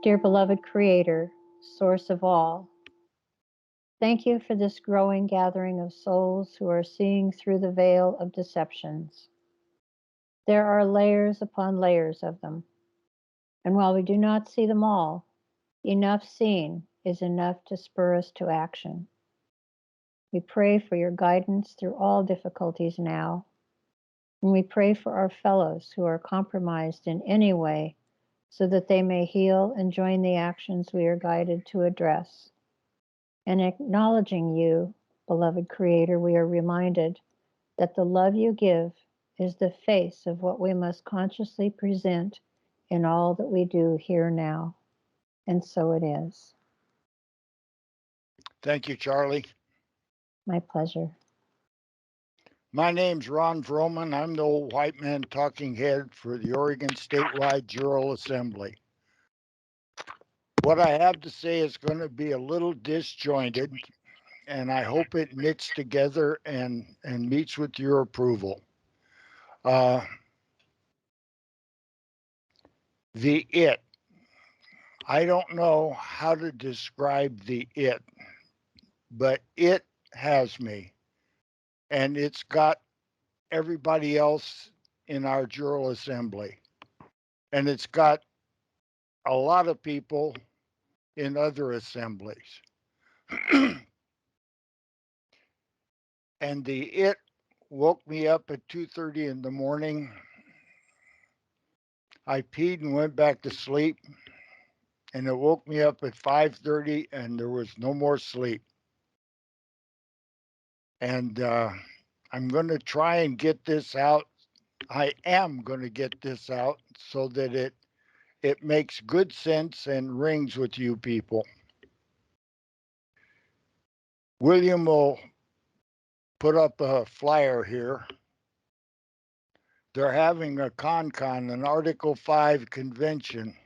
Dear beloved Creator, source of all, thank you for this growing gathering of souls who are seeing through the veil of deceptions. There are layers upon layers of them, and while we do not see them all, enough seen is enough to spur us to action. We pray for your guidance through all difficulties now, and we pray for our fellows who are compromised in any way so that they may heal and join the actions we are guided to address. And acknowledging you, beloved Creator, we are reminded that the love you give is the face of what we must consciously present in all that we do here now. And so it is. Thank you, Charlie. My pleasure. My name's Ron Vroman. I'm the old white man talking head for the Oregon Statewide General Assembly. What I have to say is going to be a little disjointed, and I hope it knits together and meets with your approval. The it. I don't know how to describe the it, but it has me, and it's got everybody else in our General Assembly, and it's got a lot of people in other assemblies. And the it woke me up at 2:30 in the morning. I peed and went back to sleep, and it woke me up at 5:30, and there was no more sleep. And I'm going to try and get this out. I am going to get this out so that it makes good sense and rings with you people. William will put up a flyer here. They're having a an Article 5 convention.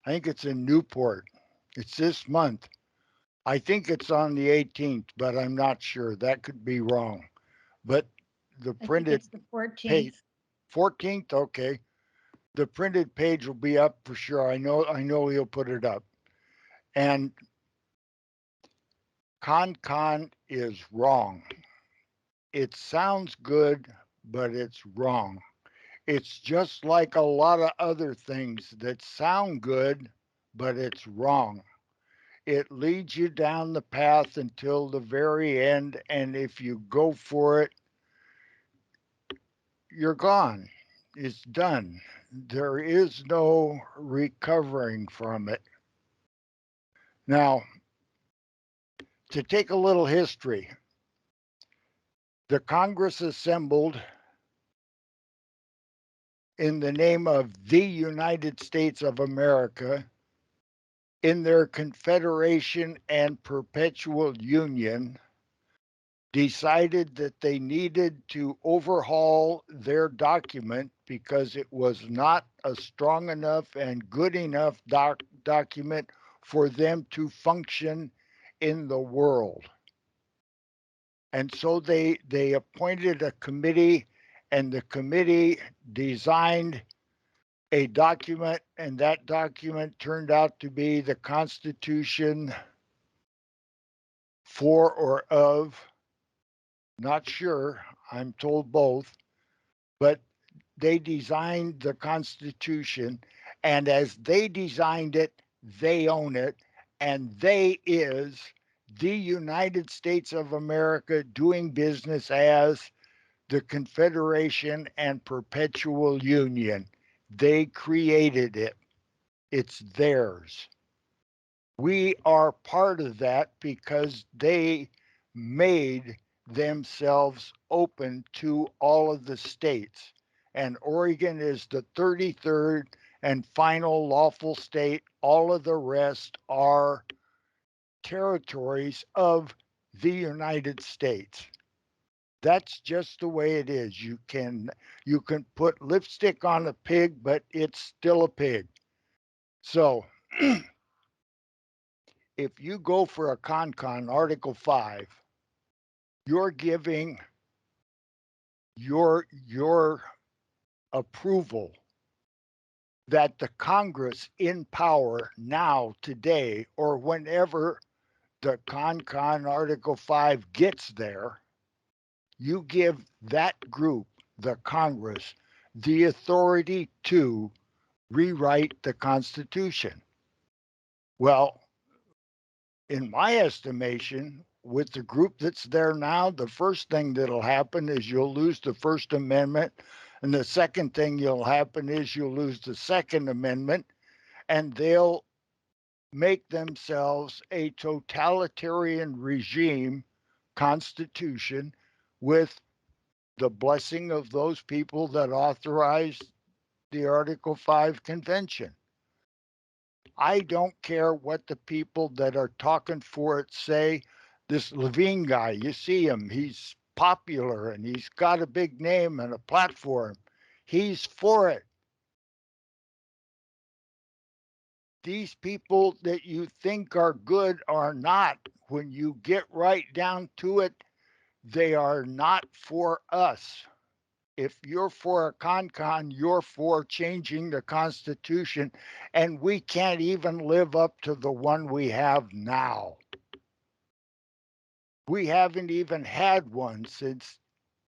I think it's in Newport. It's this month. I think it's on the 18th, but I'm not sure. That could be wrong. But the printed the 14th. page, 14th, okay. The printed page will be up for sure. I know he'll put it up. And con is wrong. It sounds good, but it's wrong. It's just like a lot of other things that sound good, but it's wrong. It leads you down the path until the very end, and if you go for it, you're gone. It's done. There is no recovering from it. Now, to take a little history, the Congress assembled in the name of the United States of America in their Confederation and Perpetual Union, decided that they needed to overhaul their document because it was not a strong enough and good enough document for them to function in the world. And so they appointed a committee, and the committee designed a document, and that document turned out to be the Constitution for or of, not sure, I'm told both, but they designed the Constitution, and as they designed it, they own it, and they is the United States of America doing business as the Confederation and Perpetual Union. They created it. It's theirs. We are part of that because they made themselves open to all of the states. And Oregon is the 33rd and final lawful state. All of the rest are territories of the United States. That's just the way it is. You can put lipstick on a pig, but it's still a pig. So if you go for a Article 5, you're giving your approval that the Congress in power now, today, or whenever the Article 5 gets there, you give that group, the Congress, the authority to rewrite the Constitution. Well, in my estimation, with the group that's there now, the first thing that'll happen is you'll lose the First Amendment. And the second thing you'll happen is you'll lose the Second Amendment, and they'll make themselves a totalitarian regime constitution with the blessing of those people that authorized the Article 5 convention. I don't care what the people that are talking for it say. This Levine guy, you see him, he's popular and he's got a big name and a platform. He's for it. These people that you think are good are not. When you get right down to it, they are not for us. If you're for a you're for changing the Constitution, and we can't even live up to the one we have now. We haven't even had one since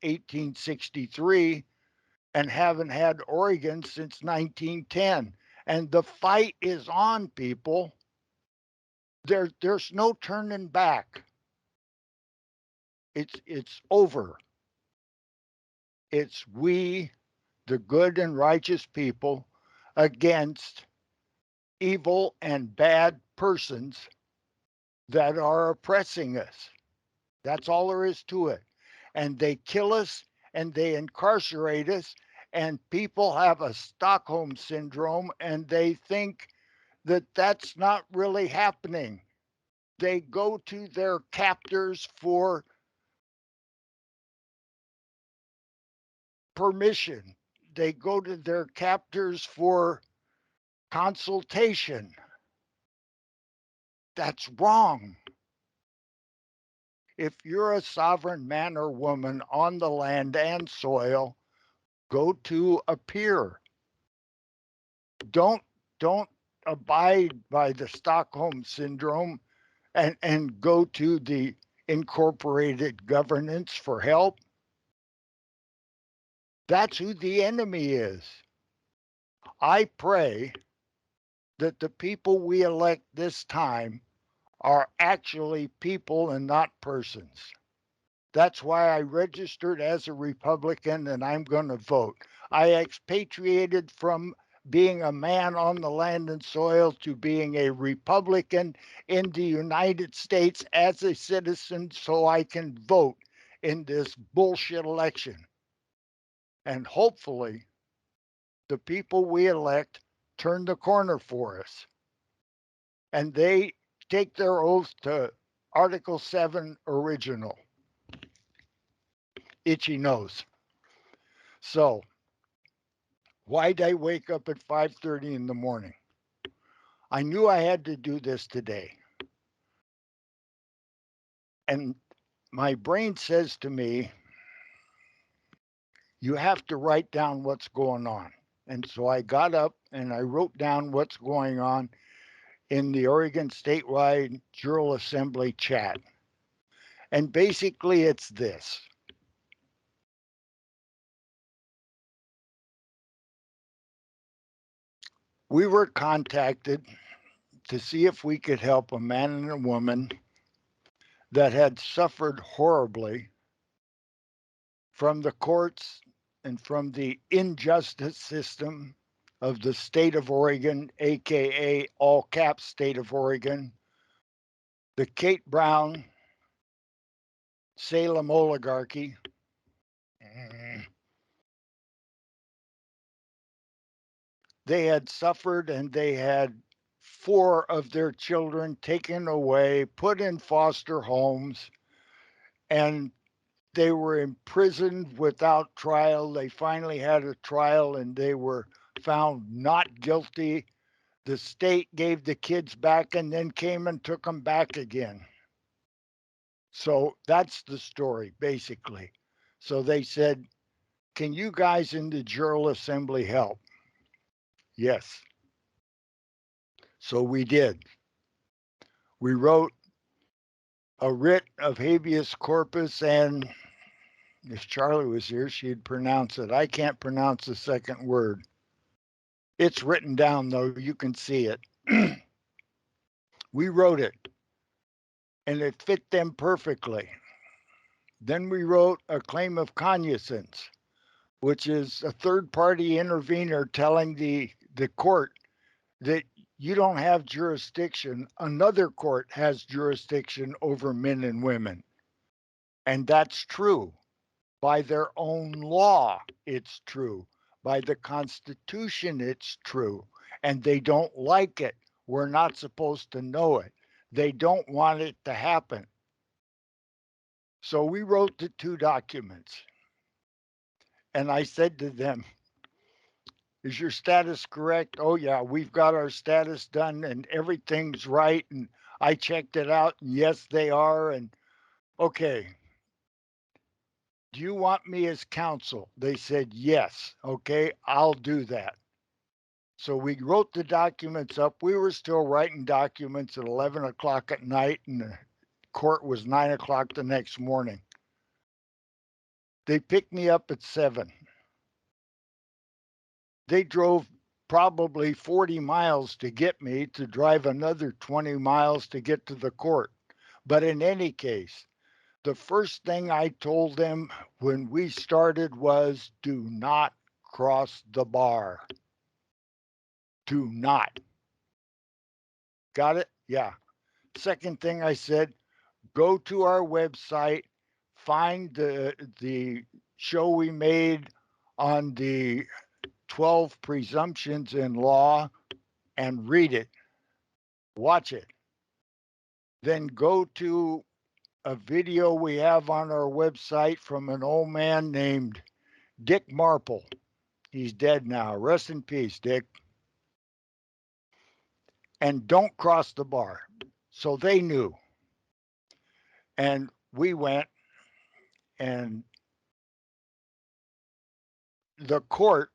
1863 and haven't had Oregon since 1910. And the fight is on, people. There's no turning back. It's over. It's we, the good and righteous people, against evil and bad persons that are oppressing us. That's all there is to it. And they kill us and they incarcerate us, and people have a Stockholm syndrome and they think that that's not really happening. They go to their captors for permission. They go to their captors for consultation. That's wrong. If you're a sovereign man or woman on the land and soil, go to a peer. Don't abide by the Stockholm syndrome and go to the incorporated governance for help. That's who the enemy is. I pray that the people we elect this time are actually people and not persons. That's why I registered as a Republican and I'm going to vote. I expatriated from being a man on the land and soil to being a Republican in the United States as a citizen so I can vote in this bullshit election. And hopefully, the people we elect turn the corner for us. And they take their oath to Article 7 original. Itchy nose. So, why'd I wake up at 5:30 in the morning? I knew I had to do this today. And my brain says to me, you have to write down what's going on. And so I got up and I wrote down what's going on in the Oregon Statewide General Assembly chat. And basically, it's this. We were contacted to see if we could help a man and a woman that had suffered horribly from the courts and from the injustice system of the state of Oregon, AKA all caps state of Oregon, the Kate Brown Salem oligarchy. They had suffered and they had 4 of their children taken away, put in foster homes, and they were imprisoned without trial. They finally had a trial and they were found not guilty. The state gave the kids back and then came and took them back again. So that's the story, basically. So they said, can you guys in the General Assembly help? Yes. So we did. We wrote a writ of habeas corpus, and if Charlie was here, she'd pronounce it. I can't pronounce the second word. It's written down, though. You can see it. We wrote it, and it fit them perfectly. Then we wrote a claim of conusance, which is a third party intervener telling the court that you don't have jurisdiction. Another court has jurisdiction over men and women. And that's true. By their own law, it's true. By the Constitution, it's true. And they don't like it. We're not supposed to know it. They don't want it to happen. So we wrote the two documents. And I said to them, is your status correct? Oh, yeah, we've got our status done and everything's right. And I checked it out. And yes, they are. And okay, do you want me as counsel? They said, yes. Okay, I'll do that. So we wrote the documents up. We were still writing documents at 11 o'clock at night, and the court was 9 o'clock the next morning. They picked me up at 7. They drove probably 40 miles to get me, to drive another 20 miles to get to the court. But in any case, the first thing I told them when we started was, do not cross the bar. Do not. Got it? Yeah. Second thing I said, go to our website, find the show we made on the 12 presumptions in law and read it. Watch it. Then go to a video we have on our website from an old man named Dick Marple. He's dead now. Rest in peace, Dick. And don't cross the bar. So they knew. And we went, and the court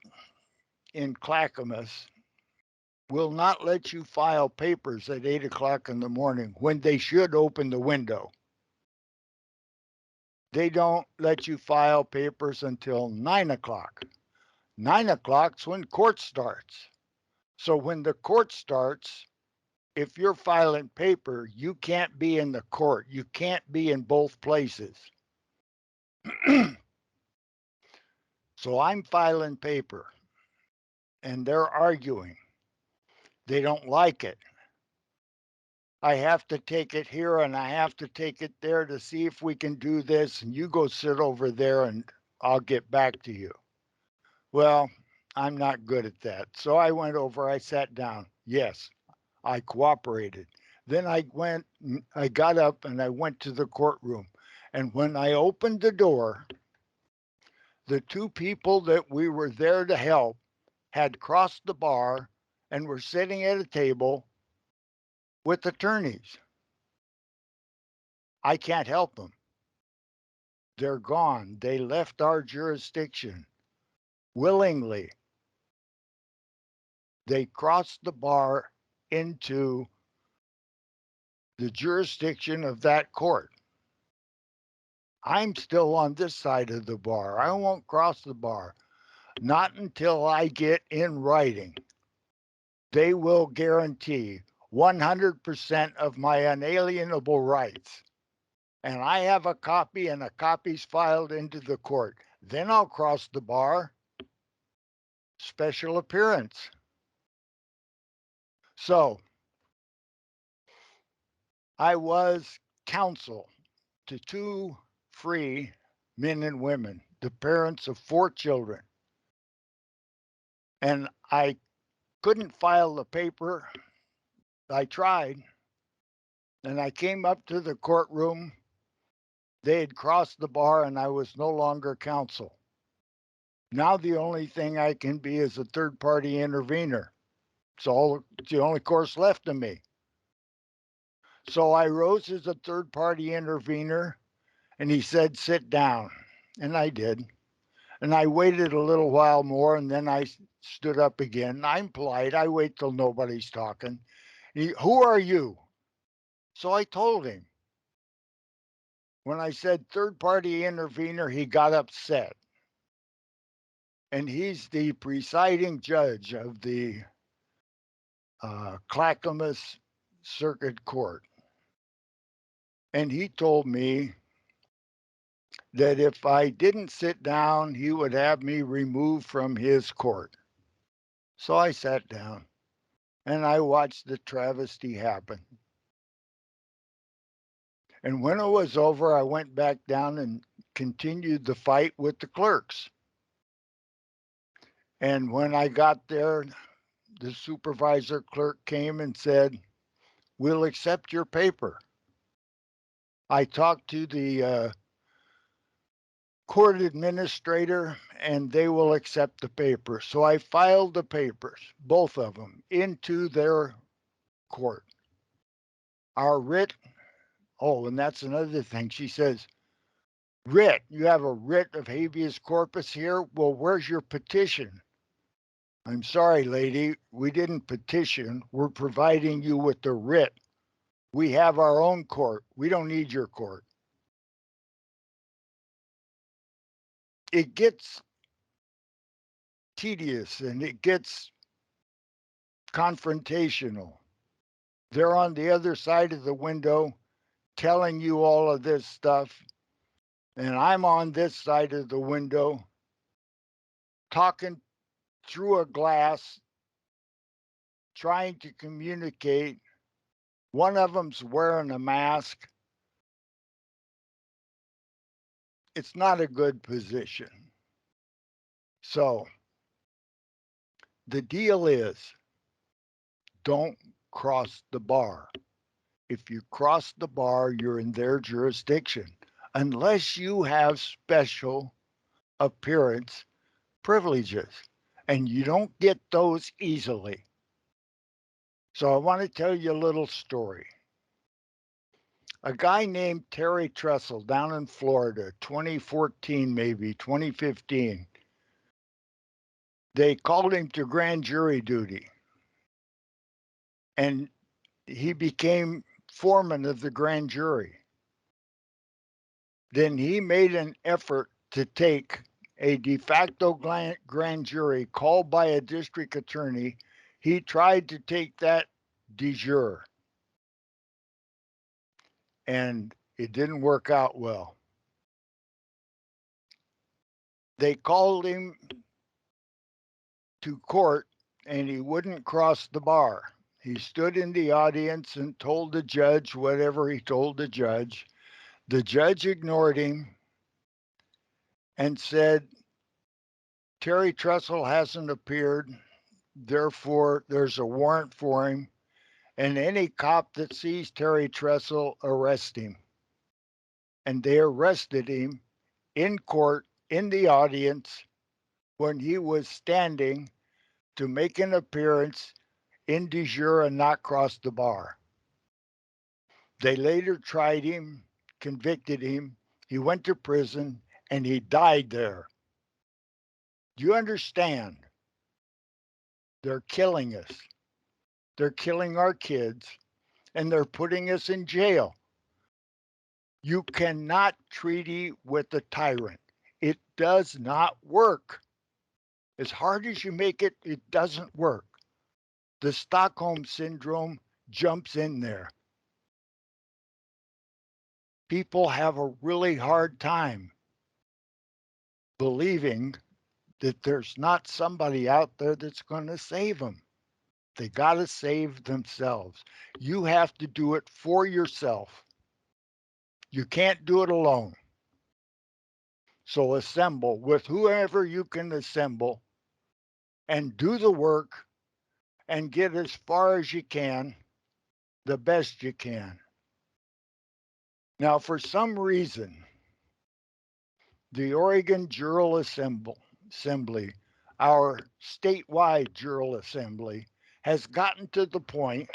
in Clackamas will not let you file papers at 8 o'clock in the morning when they should open the window. They don't let you file papers until 9 o'clock. 9 o'clock's when court starts. So when the court starts, if you're filing paper, you can't be in the court. You can't be in both places. So I'm filing paper, and they're arguing. They don't like it. I have to take it here and I have to take it there to see if we can do this. And you go sit over there and I'll get back to you. Well, I'm not good at that. So I went over, I sat down. Yes, I cooperated. Then I got up and I went to the courtroom. And when I opened the door, the two people that we were there to help had crossed the bar and were sitting at a table with attorneys. I can't help them. They're gone. They left our jurisdiction willingly. They crossed the bar into the jurisdiction of that court. I'm still on this side of the bar. I won't cross the bar. Not until I get in writing. They will guarantee 100% of my unalienable rights. And I have a copy, and a copy's filed into the court. Then I'll cross the bar. Special appearance. So I was counsel to two free men and women, the parents of 4 children. And I couldn't file the paper. I tried. And I came up to the courtroom. They had crossed the bar and I was no longer counsel. Now the only thing I can be is a third party intervener. It's the only course left to me. So I rose as a third party intervener, and he said, sit down. And I did. And I waited a little while more, and then I stood up again. I'm polite. I wait till nobody's talking. Who are you? So I told him. When I said third party intervener, he got upset. And he's the presiding judge of the Clackamas Circuit Court. And he told me that if I didn't sit down, he would have me removed from his court. So I sat down and I watched the travesty happen. And when it was over, I went back down and continued the fight with the clerks. And when I got there, the supervisor clerk came and said, "We'll accept your paper." I talked to the court administrator and they will accept the paper. So I filed the papers, both of them, into their court. Our writ, oh, and that's another thing. She says, "Writ, you have a writ of habeas corpus here? Well, where's your petition?" "I'm sorry, lady, we didn't petition. We're providing you with the writ. We have our own court. We don't need your court." It gets tedious and it gets confrontational. They're on the other side of the window telling you all of this stuff, and I'm on this side of the window talking through a glass, trying to communicate. One of them's wearing a mask. It's not a good position. So the deal is, don't cross the bar. If you cross the bar, you're in their jurisdiction, unless you have special appearance privileges, and you don't get those easily. So I want to tell you a little story. A guy named Terry Tressel down in Florida, 2014, maybe 2015, they called him to grand jury duty, and he became foreman of the grand jury. Then he made an effort to take a de facto grand jury called by a district attorney. He tried to take that de jure, and it didn't work out well. They called him to court and he wouldn't cross the bar. He stood in the audience and told the judge whatever he told the judge. The judge ignored him and said, "Terry Tressel hasn't appeared, therefore there's a warrant for him, and any cop that sees Terry Tressel, arrest him." And they arrested him in court, in the audience, when he was standing to make an appearance in de jure and not cross the bar. They later tried him, convicted him. He went to prison and he died there. Do you understand? They're killing us. They're killing our kids and they're putting us in jail. You cannot treaty with a tyrant. It does not work. As hard as you make it, it doesn't work. The Stockholm Syndrome jumps in there. People have a really hard time believing that there's not somebody out there that's going to save them. They got to save themselves. You have to do it for yourself. You can't do it alone. So assemble with whoever you can assemble and do the work and get as far as you can, the best you can. Now, for some reason, the Oregon Jural Assembly, our statewide Jural Assembly, has gotten to the point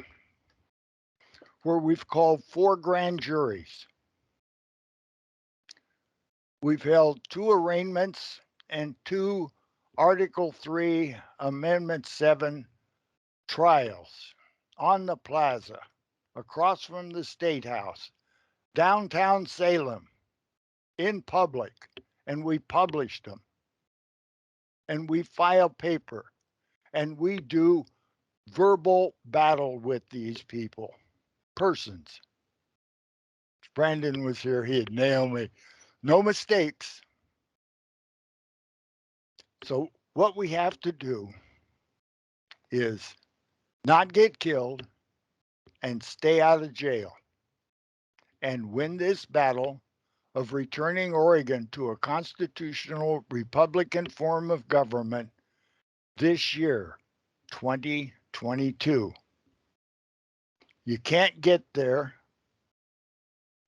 where we've called 4 grand juries. We've held 2 arraignments and 2 Article 3, Amendment 7 trials on the plaza across from the State House, downtown Salem, in public. And we published them. And we file paper. And we do verbal battle with these people, persons. If Brandon was here, he'd nail me. No mistakes. So what we have to do is not get killed and stay out of jail and win this battle of returning Oregon to a constitutional Republican form of government this year, 2022. You can't get there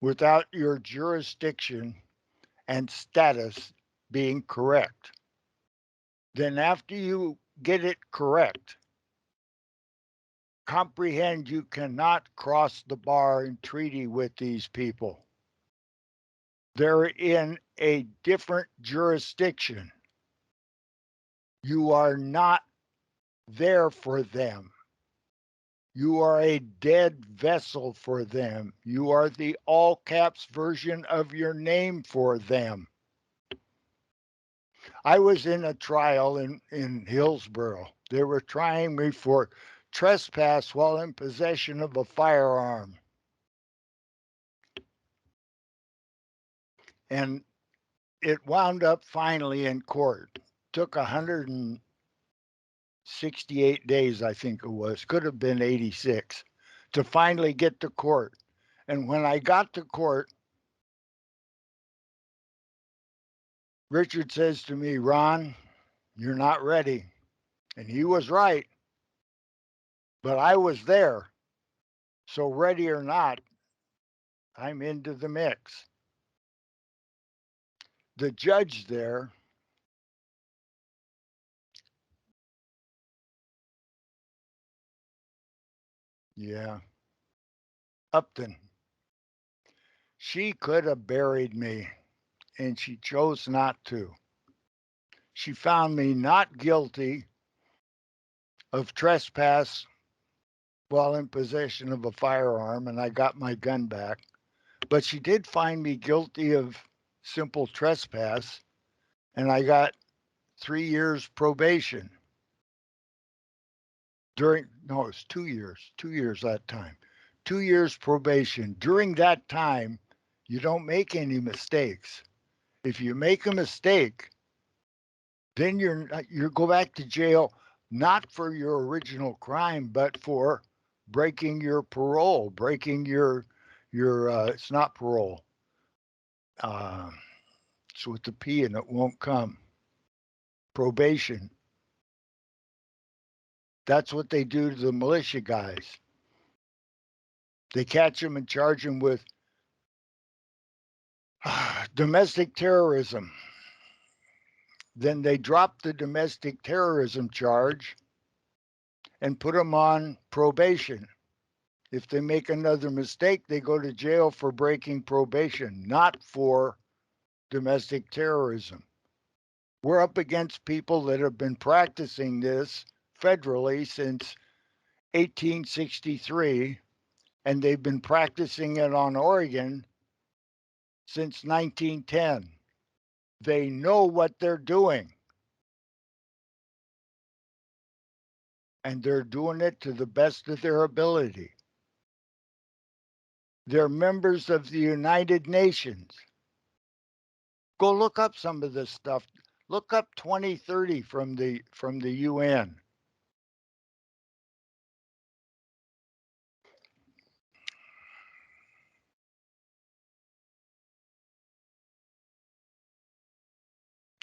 without your jurisdiction and status being correct. Then, after you get it correct, comprehend you cannot cross the bar in treaty with these people. They're in a different jurisdiction. You are not there for them. You are a dead vessel for them. You are the all caps version of your name for them. I was in a trial in Hillsboro. They were trying me for trespass while in possession of a firearm. And it wound up finally in court. Took 168 days, I think it was. Could have been 86 to finally get to court. And when I got to court, Richard says to me, "Ron, you're not ready." And he was right, but I was there. So, ready or not, I'm into the mix. The judge there, yeah, Upton, she could have buried me, and she chose not to. She found me not guilty of trespass while in possession of a firearm, and I got my gun back. But she did find me guilty of simple trespass, and I got 3 years probation. No, it's 2 years that time. 2 years probation. During that time, you don't make any mistakes. If you make a mistake, then you go back to jail not for your original crime, but for breaking your parole, breaking your it's not parole. Uh, it's with the P and it won't come. Probation. That's what they do to the militia guys. They catch them and charge them with domestic terrorism. Then they drop the domestic terrorism charge and put them on probation. If they make another mistake, they go to jail for breaking probation, not for domestic terrorism. We're up against people that have been practicing this federally since 1863, and they've been practicing it on Oregon since 1910. They know what they're doing, and they're doing it to the best of their ability. They're members of the United Nations. Go look up some of this stuff. Look up 2030 from the UN.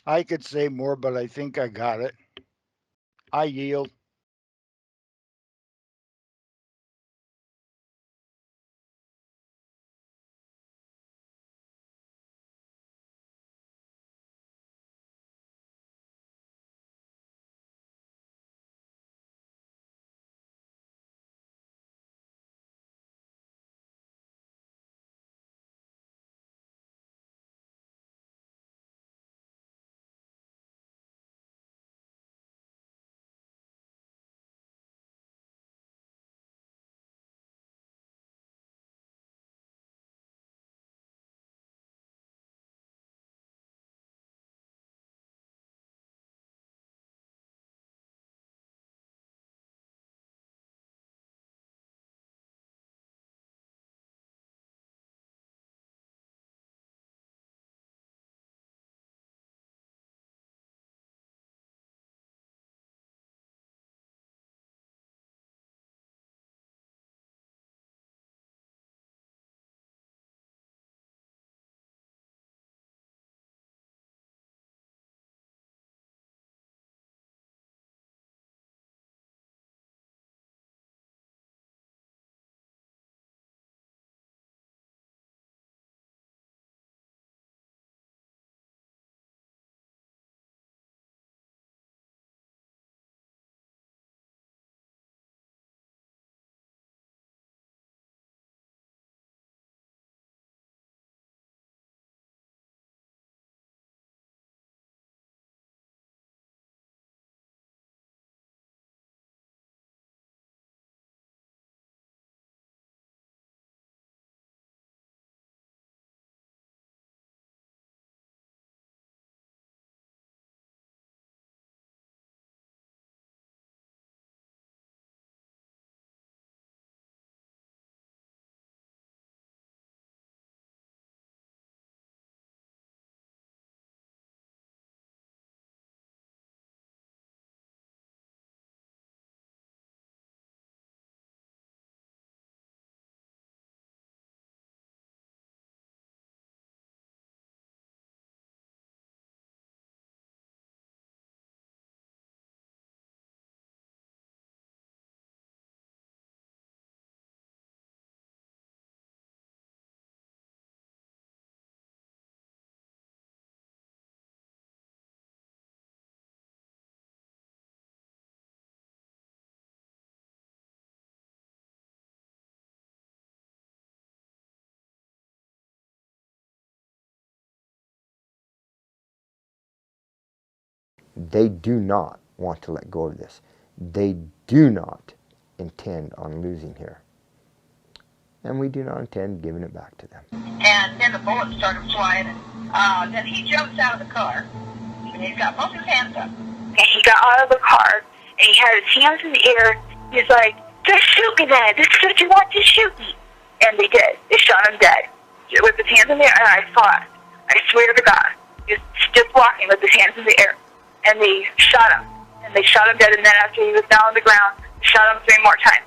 I could say more, but I think I got it. I yield. They do not want to let go of this. They do not intend on losing here. And we do not intend giving it back to them. And then the bullets started flying. And then he jumps out of the car. And he's got both his hands up. And he got out of the car, and he had his hands in the air. He's like, just shoot me then. This is what you want, just shoot me. And they did. They shot him dead. With his hands in the air, and I saw it. I swear to God. He was just walking with his hands in the air. And they shot him. And they shot him dead, and then after he was down on the ground, they shot him 3 more times.